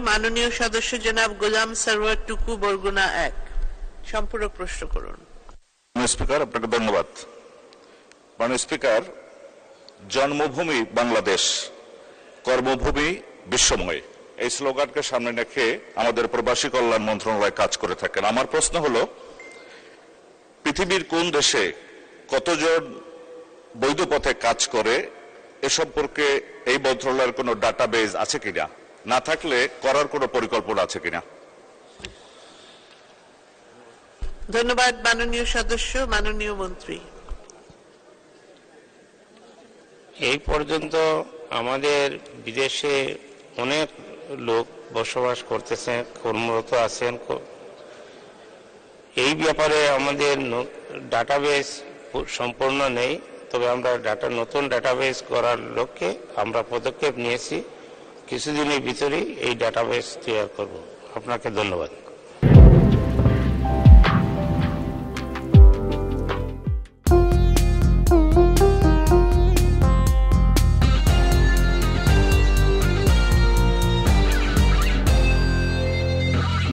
মাননীয় সদস্য জনাব গোলাম সরওয়ার টুকু, বরগুনা 1। সম্পূরক প্রশ্ন করুন। স্পিকার, আপনাকে ধন্যবাদ। মাননীয় স্পিকার, জন্মভূমি বাংলাদেশ, কর্মভূমি বিশ্বময়, এই স্লোগানকে সামনে রেখে আমাদের প্রবাসী কল্যাণ মন্ত্রণালয় কাজ করে থাকেন। আমার প্রশ্ন হলো, পৃথিবীর কোন দেশে কতজন বৈধ পথে কাজ করে এ সম্পর্কে এই মন্ত্রণালয়ের কোনো ডাটাবেজ আছে কিনা, না থাকলে করার কোনো পরিকল্পনা আছে কিনা? ধন্যবাদ মাননীয় সদস্য। মাননীয় মন্ত্রী। এই পর্যন্ত আমাদের বিদেশে অনেক লোক বসবাস করতেছেন, কর্মরত আছেন। এই ব্যাপারে আমাদের ডাটাবেস সম্পূর্ণ নেই, তবে আমরা নতুন ডাটাবেস করার লক্ষ্যে আমরা পদক্ষেপ নিয়েছি। কিছুদিনের ভিতরেই এই ডাটাবেস তৈরি করব। আপনাকে ধন্যবাদ।